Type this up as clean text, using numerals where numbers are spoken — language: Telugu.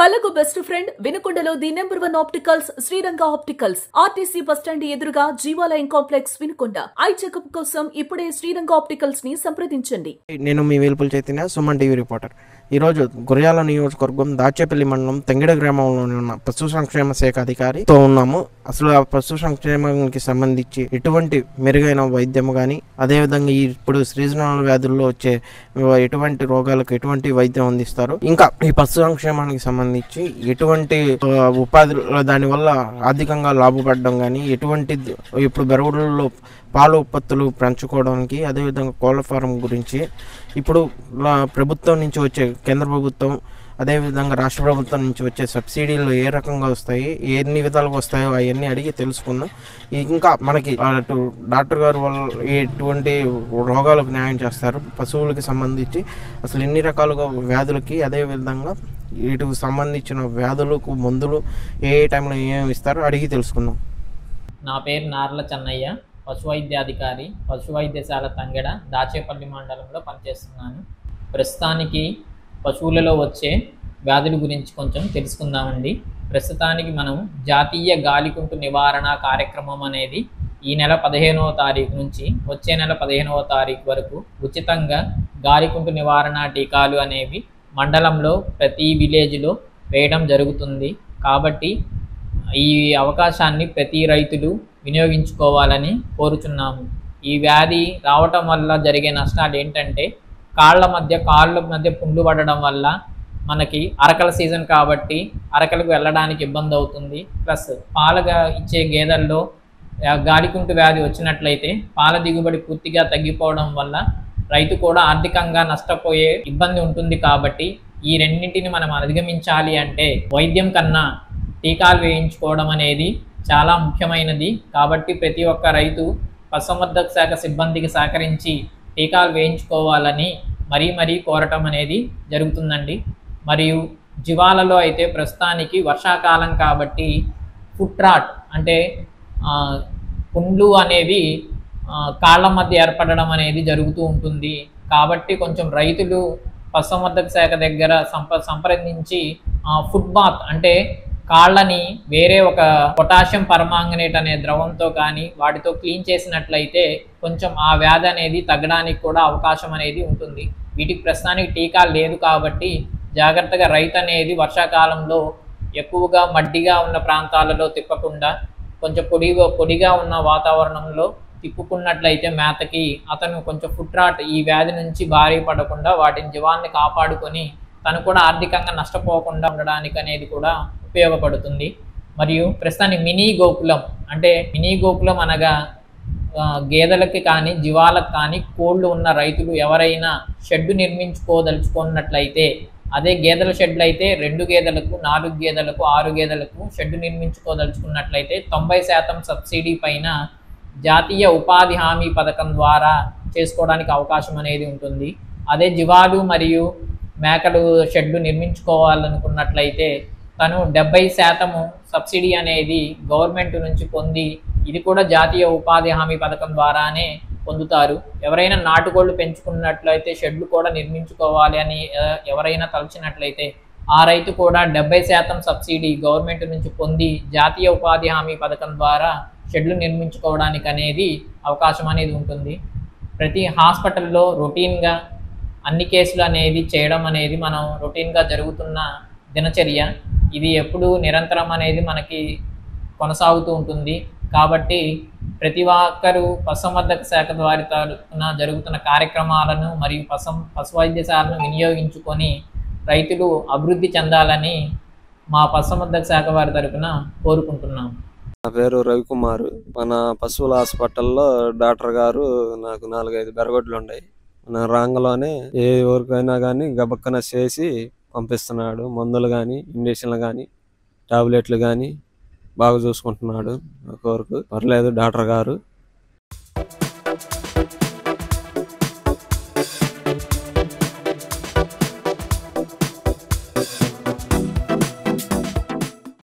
కళకు బెస్ట్ ఫ్రెండ్ వినుకొండలో the number 1 opticals Sriranga opticals RTC bus stand ఎదురుగా Jeevalayam complex Vinukonda. Eye checkup కోసం ఇప్పుడే శ్రీరంగ ఆప్టికల్స్ ని సంప్రదించండి. నేను మీ వేల్పుల చైతన్య, సుమన్ టీవీ రిపోర్టర్. ఈరోజు గురజాల నియోజకవర్గం దాచేపల్లి మండలం తెంగిడ గ్రామంలోని ఉన్న పశు సంక్షేమ శాఖ అధికారితో ఉన్నాము. అసలు ఆ పశు సంక్షేమానికి సంబంధించి ఎటువంటి మెరుగైన వైద్యం కానీ, అదేవిధంగా ఇప్పుడు సీజనల్ వ్యాధుల్లో వచ్చే ఎటువంటి రోగాలకు ఎటువంటి వైద్యం అందిస్తారు, ఇంకా ఈ పశు సంక్షేమానికి సంబంధించి ఎటువంటి ఉపాధి దానివల్ల ఆర్థికంగా లాభపడడం కానీ, ఎటువంటి ఇప్పుడు బెరవులలో పాల ఉత్పత్తులు పెంచుకోవడానికి, అదేవిధంగా కోళ్ల ఫారం గురించి ఇప్పుడు ప్రభుత్వం నుంచి వచ్చే కేంద్ర ప్రభుత్వం, అదేవిధంగా రాష్ట్ర ప్రభుత్వం నుంచి వచ్చే సబ్సిడీలు ఏ రకంగా వస్తాయి, ఎన్ని విధాలుగా వస్తాయో అవన్నీ అడిగి తెలుసుకుందాం. ఇంకా మనకి అటు డాక్టర్ గారు వాళ్ళు ఎటువంటి రోగాలకు న్యాయం చేస్తారు, పశువులకి సంబంధించి అసలు ఎన్ని రకాలుగా వ్యాధులకి, అదేవిధంగా వీటికి సంబంధించిన వ్యాధులకు మందులు ఏ టైంలో ఏమి ఇస్తారో అడిగి తెలుసుకుందాం. నా పేరు నార్ల చెన్నయ్య, పశు వైద్యాధికారి, పశు వైద్యశాల తంగెడ, దాచేపల్లి మండలంలో పనిచేస్తున్నాను. ప్రస్తుతానికి పశువులలో వచ్చే వ్యాధుల గురించి కొంచెం తెలుసుకుందామండి. ప్రస్తుతానికి మనం జాతీయ గాలికుంటు నివారణ కార్యక్రమం అనేది ఈ నెల 15వ తారీఖు నుంచి వచ్చే నెల 15వ తారీఖు వరకు ఉచితంగా గాలికుంటు నివారణ టీకాలు అనేవి మండలంలో ప్రతి విలేజ్లో వేయడం జరుగుతుంది. కాబట్టి ఈ అవకాశాన్ని ప్రతి రైతులు వినియోగించుకోవాలని కోరుచున్నాము. ఈ వ్యాధి రావటం వల్ల జరిగే నష్టాలు ఏంటంటే, కాళ్ళ మధ్య పుండ్లు పడడం వల్ల మనకి అరకల సీజన్ కాబట్టి అరకలకు వెళ్ళడానికి ఇబ్బంది అవుతుంది. ప్లస్ పాలుగా ఇచ్చే గేదెల్లో గాలికుంటు వ్యాధి వచ్చినట్లయితే పాల దిగుబడి పూర్తిగా తగ్గిపోవడం వల్ల రైతు కూడా ఆర్థికంగా నష్టపోయే ఇబ్బంది ఉంటుంది. కాబట్టి ఈ రెండింటిని మనం అధిగమించాలి అంటే వైద్యం కన్నా టీకాలు వేయించుకోవడం అనేది చాలా ముఖ్యమైనది. కాబట్టి ప్రతి ఒక్క రైతు పశుసంవర్ధక శాఖ సిబ్బందికి సహకరించి టీకాలు వేయించుకోవాలని మరీ కోరటం అనేది జరుగుతుందండి. మరియు జీవాలలో అయితే ప్రస్తుతానికి వర్షాకాలం కాబట్టి ఫుట్ రాట్ అంటే పుండ్లు అనేవి కాళ్ళ మధ్య ఏర్పడడం అనేది జరుగుతూ ఉంటుంది. కాబట్టి కొంచెం రైతులు పశుసంవర్ధక శాఖ దగ్గర సంప్రదించి ఫుట్ బాత్ అంటే కాళ్ళని వేరే ఒక పొటాషియం పర్మాంగనేట్ అనే ద్రవంతో కానీ వాటితో క్లీన్ చేసినట్లయితే కొంచెం ఆ వ్యాధి అనేది తగ్గడానికి కూడా అవకాశం అనేది ఉంటుంది. వీటికి ప్రస్తుతానికి టీకా లేదు కాబట్టి జాగ్రత్తగా రైతు అనేది వర్షాకాలంలో ఎక్కువగా మడ్డిగా ఉన్న ప్రాంతాలలో తిప్పకుండా కొంచెం పొడిగా ఉన్న వాతావరణంలో తిప్పుకున్నట్లయితే మేతకి అతను కొంచెం ఫుట్ రాట్ ఈ వ్యాధి నుంచి బారి పడకుండా వాటిని జీవాన్ని కాపాడుకొని తను కూడా ఆర్థికంగా నష్టపోకుండా ఉండడానికి అనేది కూడా ఉపయోగపడుతుంది. మరియు ప్రస్తుతానికి మినీ గోకులం అనగా గేదెలకి కానీ జీవాలకు కానీ కోళ్ళు ఉన్న రైతులు ఎవరైనా షెడ్డు నిర్మించుకోదలుచుకున్నట్లయితే, అదే గేదెల షెడ్లు అయితే 2 గేదెలకు 4 గేదెలకు 6 గేదెలకు షెడ్డు నిర్మించుకోదలుచుకున్నట్లయితే 90% సబ్సిడీ పైన జాతీయ ఉపాధి హామీ పథకం ద్వారా చేసుకోవడానికి అవకాశం అనేది ఉంటుంది. అదే జీవాలు మరియు మేకలు షెడ్డు నిర్మించుకోవాలనుకున్నట్లయితే తను 70% సబ్సిడీ అనేది గవర్నమెంట్ నుంచి పొంది, ఇది కూడా జాతీయ ఉపాధి హామీ పథకం ద్వారానే పొందుతారు. ఎవరైనా నాటుకోళ్లు పెంచుకున్నట్లయితే షెడ్లు కూడా నిర్మించుకోవాలి అని ఎవరైనా తలచినట్లయితే ఆ రైతు కూడా 70% సబ్సిడీ గవర్నమెంట్ నుంచి పొంది జాతీయ ఉపాధి హామీ పథకం ద్వారా షెడ్లు నిర్మించుకోవడానికి అనేది అవకాశం అనేది ఉంటుంది. ప్రతి హాస్పిటల్లో రొటీన్గా అన్ని కేసులు అనేది చేయడం అనేది మనం రొటీన్గా జరుగుతున్న దినచర్య. ఇది ఎప్పుడు నిరంతరం అనేది మనకి కొనసాగుతూ ఉంటుంది. కాబట్టి ప్రతి ఒక్కరూ పశుసంవర్ధక శాఖ ద్వారా జరుగుతున్న కార్యక్రమాలను మరియు పశు వైద్యశాలను వినియోగించుకొని రైతులు అభివృద్ధి చెందాలని మా పశుసంవర్ధక శాఖ వారి తరఫున కోరుకుంటున్నాము. నా పేరు రవికుమార్. మన పశువుల హాస్పిటల్లో డాక్టర్ గారు నాకు 4-5 బెరగొడ్లు ఉన్నాయి. మన రాంగలోనే ఏ ఊరికైనా కానీ గబక్కన చేసి పంపిస్తున్నాడు. మందులు కానీ, ఇంజక్షన్లు కానీ, టాబ్లెట్లు కానీ బాగా చూసుకుంటున్నాడు. కోరుకు పర్లేదు డాక్టర్ గారు.